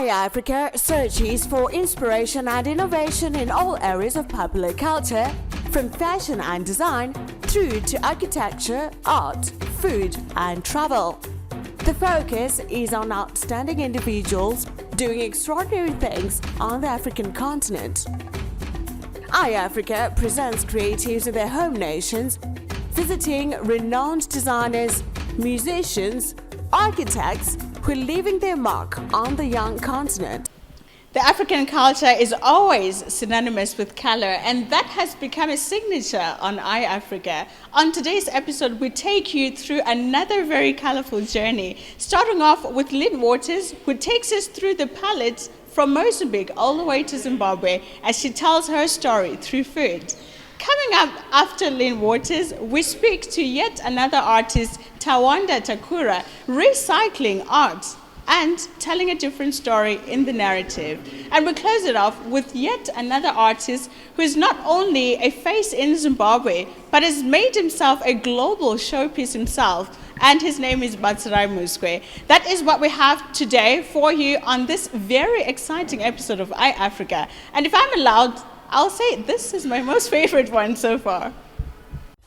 Africa searches for inspiration and innovation in all areas of popular culture, from fashion and design through to architecture, art, food, and travel. The focus is on outstanding individuals doing extraordinary things on the African continent. Africa presents creatives in their home nations, visiting renowned designers, musicians, architects who are leaving their mark on the young continent. The African culture is always synonymous with color, and that has become a signature on Africa. On today's episode, we take you through another very colorful journey, starting off with Lynn Walters, who takes us through the palette from Mozambique all the way to Zimbabwe as she tells her story through food. Coming up after Lynn Walters, we speak to yet another artist, Tawanda Takura, recycling art and telling a different story in the narrative. And we close it off with yet another artist who is not only a face in Zimbabwe, but has made himself a global showpiece himself, and his name is Batsirai Muskwe. That is what we have today for you on this very exciting episode of Africa. And if I'm allowed, I'll say this is my most favorite one so far.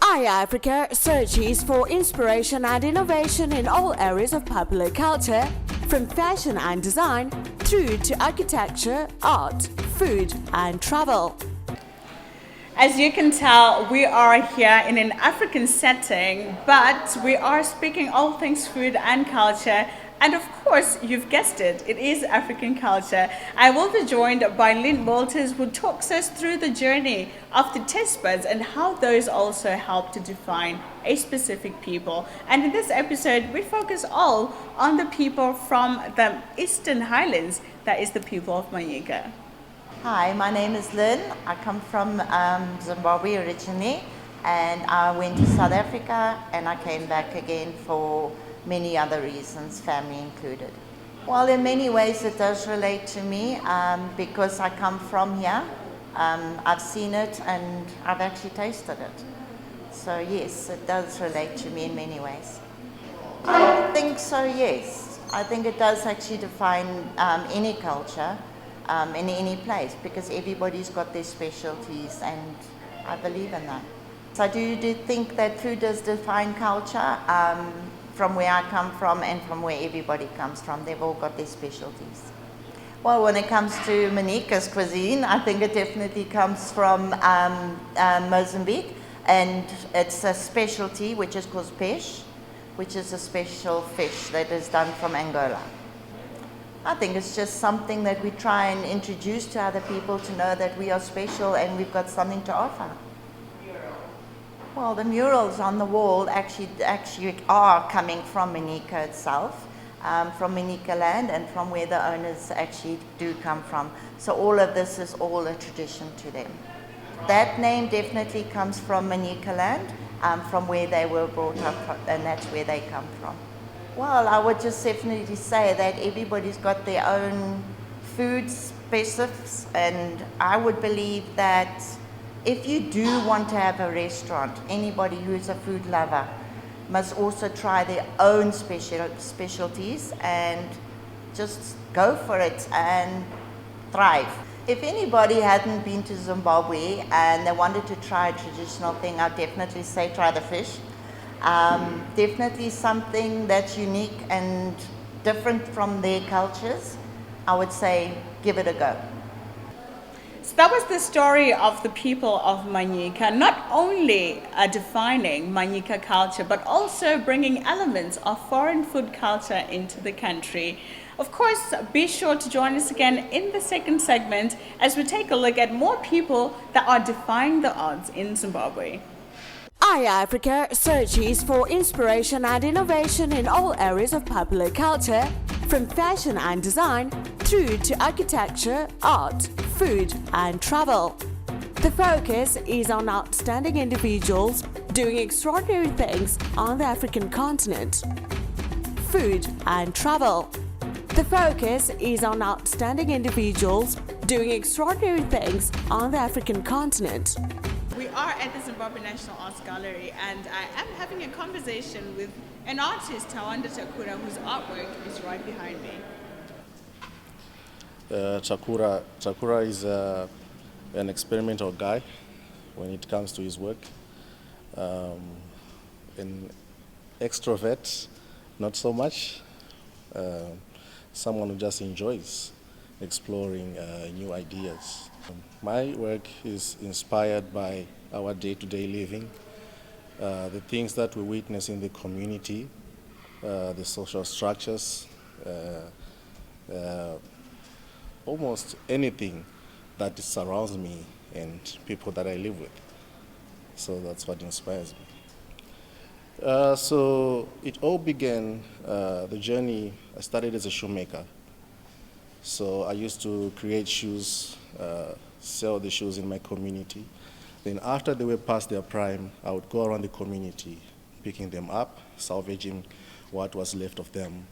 Africa searches for inspiration and innovation in all areas of popular culture, from fashion and design through to architecture, art, food, and travel. As you can tell, we are here in an African setting, but we are speaking all things food and culture. And of course, you've guessed it, it is African culture. I will be joined by Lynn Walters, who talks us through the journey of the taste buds and how those also help to define a specific people. And in this episode, we focus all on the people from the Eastern Highlands, that is the people of Manyika. Hi, my name is Lynn. I come from Zimbabwe originally, and I went to South Africa and I came back again for many other reasons, family included. Well, in many ways it does relate to me because I come from here. I've seen it and I've actually tasted it. So yes, it does relate to me in many ways. I think so, yes. I think it does actually define any culture in any place, because everybody's got their specialties, and I believe in that. So I do think that food does define culture. From where I come from and from where everybody comes from, they've all got their specialties. Well, when it comes to Manyika's cuisine, I think it definitely comes from Mozambique, and it's a specialty which is called peixe, which is a special fish that is done from Angola. I think it's just something that we try and introduce to other people to know that we are special and we've got something to offer. Well, the murals on the wall actually are coming from Manyika itself, from Manyika land, and from where the owners actually do come from. So all of this is all a tradition to them. That name definitely comes from Manyika land, from where they were brought up, and that's where they come from. Well, I would just definitely say that everybody's got their own food specifics, and I would believe that if you do want to have a restaurant, anybody who is a food lover must also try their own specialties and just go for it and thrive. If anybody hadn't been to Zimbabwe and they wanted to try a traditional thing, I'd definitely say try the fish. Definitely something that's unique and different from their cultures. I would say give it a go. So that was the story of the people of Manyika, not only defining Manyika culture, but also bringing elements of foreign food culture into the country. Of course, be sure to join us again in the second segment as we take a look at more people that are defying the odds in Zimbabwe. Africa searches for inspiration and innovation in all areas of popular culture, from fashion and design through to architecture, art, food, and travel. The focus is on outstanding individuals doing extraordinary things on the African continent. Food and travel. The focus is on outstanding individuals doing extraordinary things on the African continent. We are at the Zimbabwe National Arts Gallery, and I am having a conversation with an artist, Tawanda Takura, whose artwork is right behind me. Takura is an experimental guy when it comes to his work. An extrovert, not so much. Someone who just enjoys exploring new ideas. My work is inspired by our day-to-day living, the things that we witness in the community, the social structures, almost anything that surrounds me and people that I live with. So that's what inspires me. So it all began, the journey, I started as a shoemaker. So I used to create shoes, sell the shoes in my community. Then after they were past their prime, I would go around the community, picking them up, salvaging what was left of them.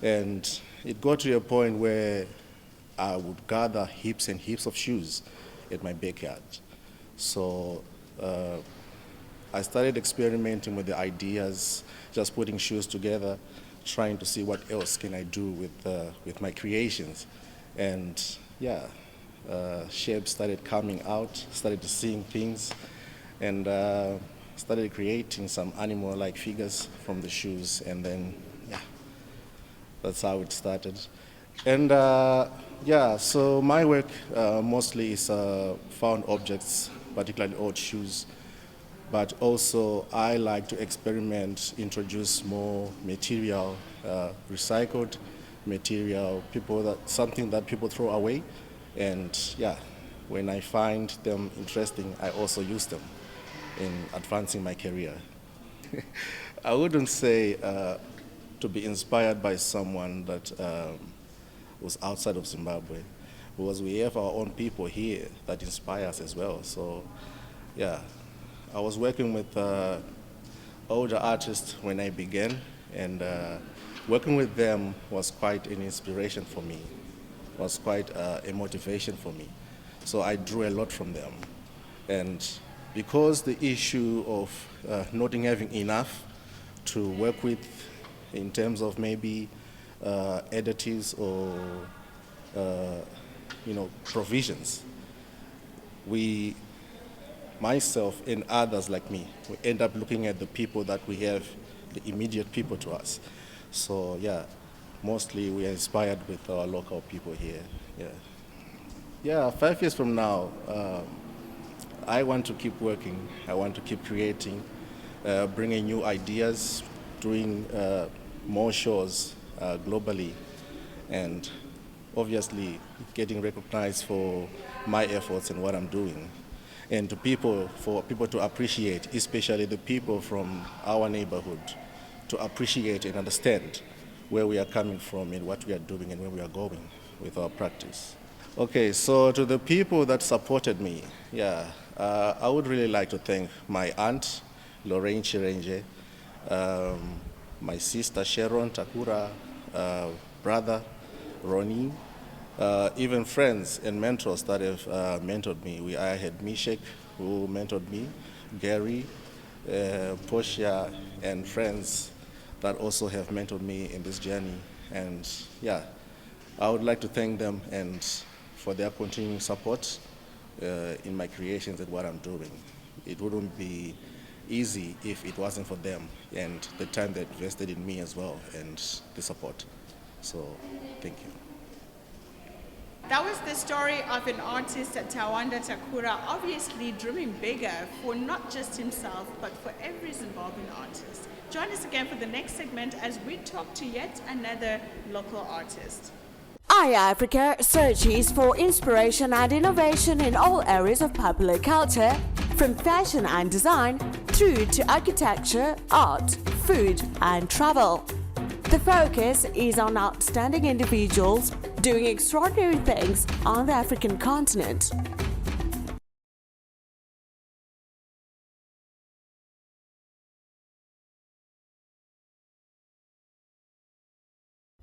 And it got to a point where I would gather heaps and heaps of shoes at my backyard. So I started experimenting with the ideas, just putting shoes together, trying to see what else can I do with my creations. And yeah, shapes started coming out, started seeing things, and started creating some animal-like figures from the shoes. And then, yeah, that's how it started. And yeah, so my work mostly is found objects, particularly old shoes. But also I like to experiment, introduce more material, recycled material, something that people throw away. And yeah, when I find them interesting, I also use them in advancing my career. I wouldn't say to be inspired by someone that was outside of Zimbabwe, because we have our own people here that inspire us as well. So yeah, I was working with older artists when I began, and working with them was quite an inspiration for me, was quite a motivation for me. So I drew a lot from them. And because the issue of not having enough to work with in terms of maybe additives or provisions, myself and others like me, we end up looking at the people that we have, the immediate people to us. So yeah, mostly we are inspired with our local people here. Yeah, 5 years from now, I want to keep working. I want to keep creating, bringing new ideas, doing more shows globally, and obviously getting recognized for my efforts and what I'm doing. And for people to appreciate, especially the people from our neighborhood, to appreciate and understand where we are coming from and what we are doing and where we are going with our practice. Okay, so to the people that supported me, I would really like to thank my aunt, Lorraine Chirenje, my sister Sharon Takura, brother Ronnie, even friends and mentors that have mentored me. I had Mishek, who mentored me, Gary, Portia, and friends that also have mentored me in this journey. And yeah, I would like to thank them and for their continuing support in my creations and what I'm doing. It wouldn't be easy if it wasn't for them and the time they invested in me as well and the support. So thank you. That was the story of an artist, Tawanda Takura, obviously dreaming bigger for not just himself, but for every Zimbabwean artist. Join us again for the next segment as we talk to yet another local artist. iAfrica searches for inspiration and innovation in all areas of popular culture, from fashion and design through to architecture, art, food, and travel. The focus is on outstanding individuals doing extraordinary things on the African continent.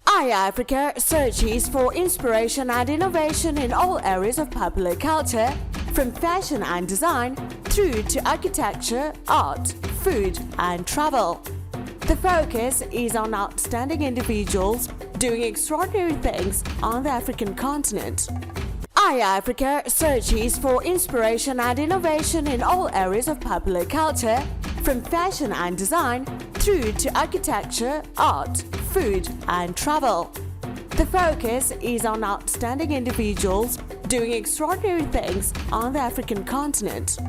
iAfrica searches for inspiration and innovation in all areas of popular culture, from fashion and design through to architecture, art, food, and travel. The focus is on outstanding individuals doing extraordinary things on the African continent. iAfrica searches for inspiration and innovation in all areas of popular culture, from fashion and design through to architecture, art, food, and travel. The focus is on outstanding individuals doing extraordinary things on the African continent.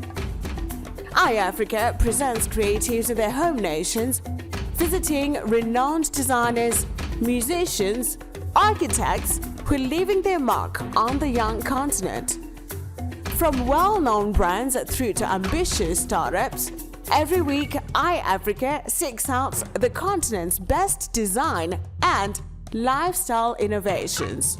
iAfrica presents creatives in their home nations, visiting renowned designers, musicians, architects who are leaving their mark on the young continent. From well-known brands through to ambitious startups, every week iAfrica seeks out the continent's best design and lifestyle innovations.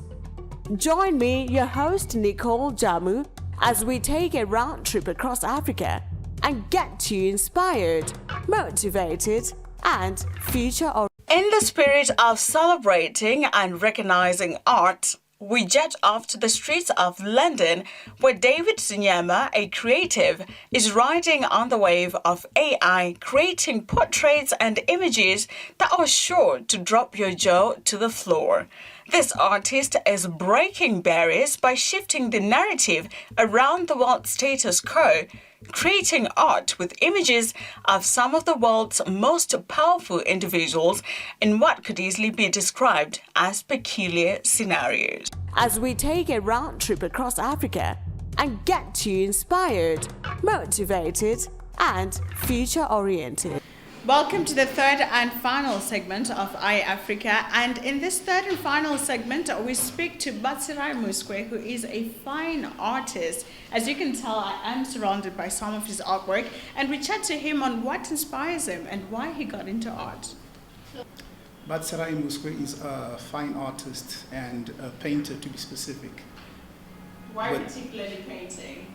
Join me, your host Nicole Jamu, as we take a round trip across Africa and get you inspired, motivated, and future-oriented. In the spirit of celebrating and recognizing art, we jet off to the streets of London, where David Sunyama, a creative, is riding on the wave of AI, creating portraits and images that are sure to drop your jaw to the floor. This artist is breaking barriers by shifting the narrative around the world status quo, creating art with images of some of the world's most powerful individuals in what could easily be described as peculiar scenarios. As we take a round trip across Africa and get you inspired, motivated, and future-oriented. Welcome to the third and final segment of iAfrica, and in this third and final segment we speak to Batsirai Muskwe, who is a fine artist. As you can tell, I am surrounded by some of his artwork, and we chat to him on what inspires him and why he got into art. Batsirai Muskwe is a fine artist and a painter, to be specific. Why particularly painting?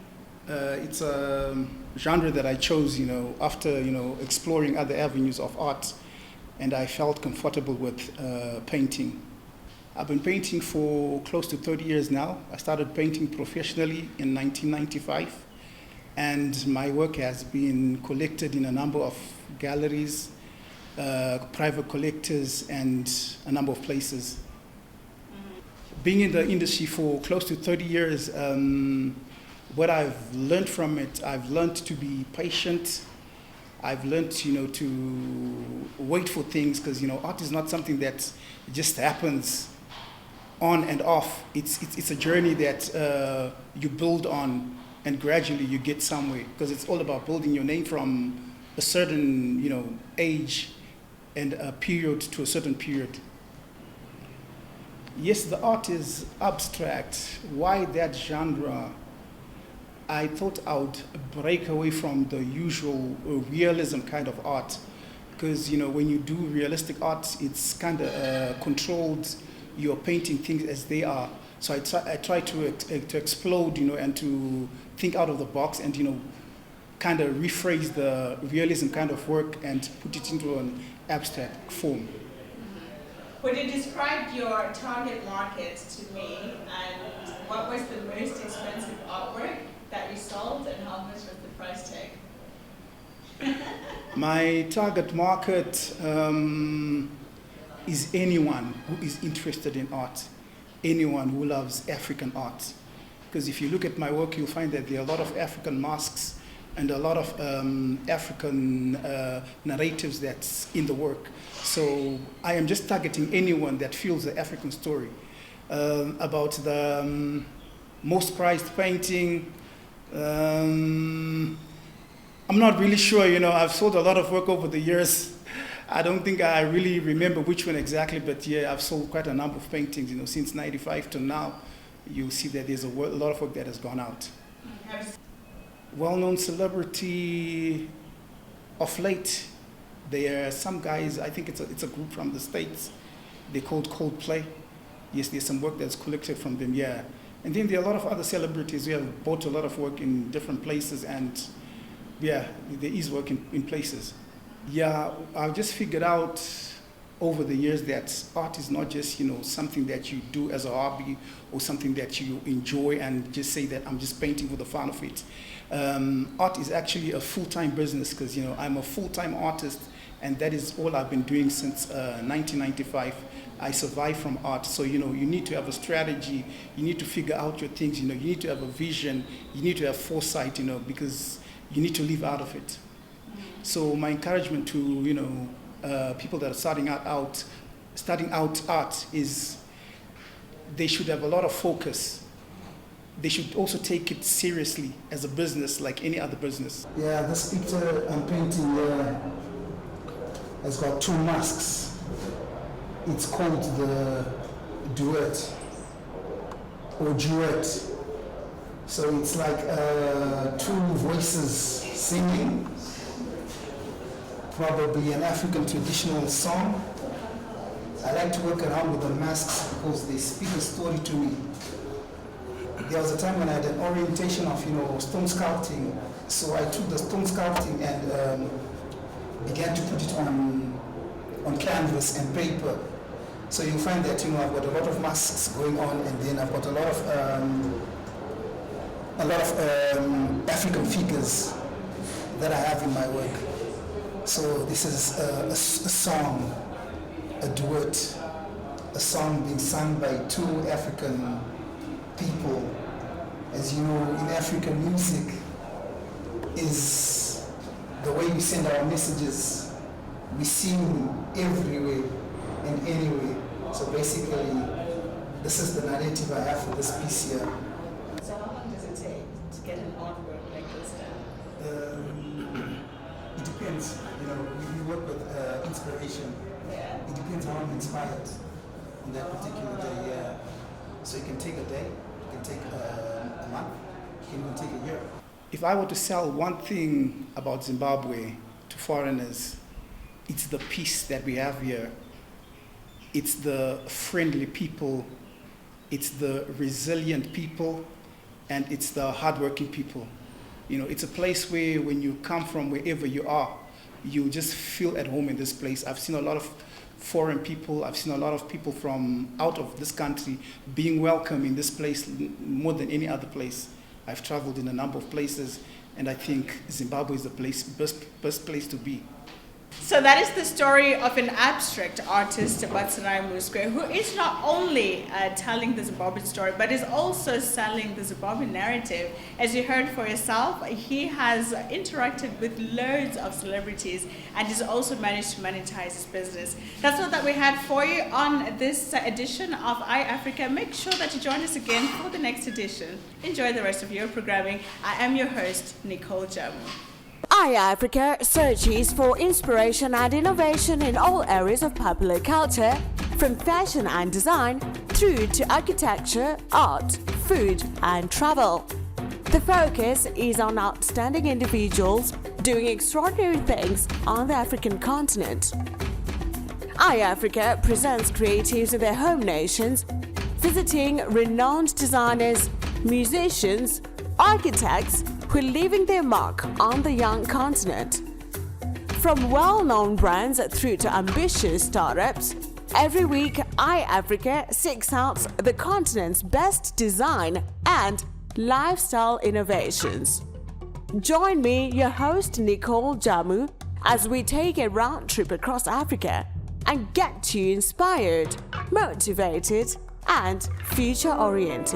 It's a genre that I chose, after, exploring other avenues of art, and I felt comfortable with painting. I've been painting for close to 30 years now. I started painting professionally in 1995, and my work has been collected in a number of galleries, private collectors, and a number of places. Being in the industry for close to 30 years, what I've learned from it, I've learned to be patient. I've learned, to wait for things, because, art is not something that just happens on and off. It's a journey that you build on, and gradually you get somewhere, because it's all about building your name from a certain, age and a period to a certain period. Yes, the art is abstract. Why that genre? I thought I would break away from the usual realism kind of art, because when you do realistic art, it's kind of controlled. You're painting things as they are. So I try to explode, and to think out of the box, and kind of rephrase the realism kind of work and put it into an abstract form. Would you describe your target market to me, and what was the most expensive artwork that you sold, and how much was the price tag? My target market is anyone who is interested in art, anyone who loves African art. Because if you look at my work, you'll find that there are a lot of African masks and a lot of African narratives that's in the work. So I am just targeting anyone that feels the African story. About the most prized painting, I'm not really sure, I've sold a lot of work over the years. I don't think I really remember which one exactly, but yeah, I've sold quite a number of paintings, since 95 to now. You'll see that there's a lot of work that has gone out. Well-known celebrity of late, there are some guys, I think it's a group from the States, they're called Coldplay. Yes, there's some work that's collected from them, yeah. And then there are a lot of other celebrities who have bought a lot of work in different places, and yeah, there is work in places. Yeah, I've just figured out over the years that art is not just, something that you do as a hobby or something that you enjoy and just say that I'm just painting for the fun of it. Art is actually a full-time business, because, I'm a full-time artist, and that is all I've been doing since 1995. I survive from art. So, you know, you need to have a strategy. You need to figure out your things. You know, you need to have a vision. You need to have foresight, you know, because you need to live out of it. So my encouragement to, you know, people that are starting out art is they should have a lot of focus. They should also take it seriously as a business, like any other business. Yeah, this picture I'm painting here has got two masks. It's called the duet or duet. So it's like two voices singing, probably an African traditional song. I like to work around with the masks because they speak a story to me. There was a time when I had an orientation of, you know, stone sculpting. So I took the stone sculpting and began to put it on canvas and paper. So you'll find that, you know, I've got a lot of masks going on, and then I've got a lot of African figures that I have in my work. So this is a song, a duet, a song being sung by two African people. As you know, in African music is the way we send our messages. We sing everywhere and anyway. So basically, this is the narrative I have for this piece here. So how long does it take to get an artwork like this done? It depends. You know, we work with inspiration. Yeah. It depends how I'm inspired on that particular day. Yeah. So it can take a day, it can take a month, it can even take a year. If I were to sell one thing about Zimbabwe to foreigners, it's the peace that we have here. It's the friendly people, it's the resilient people, and it's the hardworking people. You know, it's a place where when you come from wherever you are, you just feel at home in this place. I've seen a lot of foreign people, I've seen a lot of people from out of this country being welcome in this place more than any other place. I've traveled in a number of places, and I think Zimbabwe is the best place to be. So that is the story of an abstract artist, Batsirai Muskwe, who is not only telling the Zimbabwean story, but is also selling the Zimbabwean narrative. As you heard for yourself, he has interacted with loads of celebrities and has also managed to monetize his business. That's all that we had for you on this edition of iAfrica. Make sure that you join us again for the next edition. Enjoy the rest of your programming. I am your host, Nicole Jamu. iAfrica searches for inspiration and innovation in all areas of popular culture, from fashion and design through to architecture, art, food and travel. The focus is on outstanding individuals doing extraordinary things on the African continent. iAfrica presents creatives in their home nations, visiting renowned designers, musicians, architects who are leaving their mark on the young continent. From well-known brands through to ambitious startups, every week iAfrica seeks out the continent's best design and lifestyle innovations. Join me, your host Nicole Jamu, as we take a round trip across Africa and get you inspired, motivated, and future-oriented.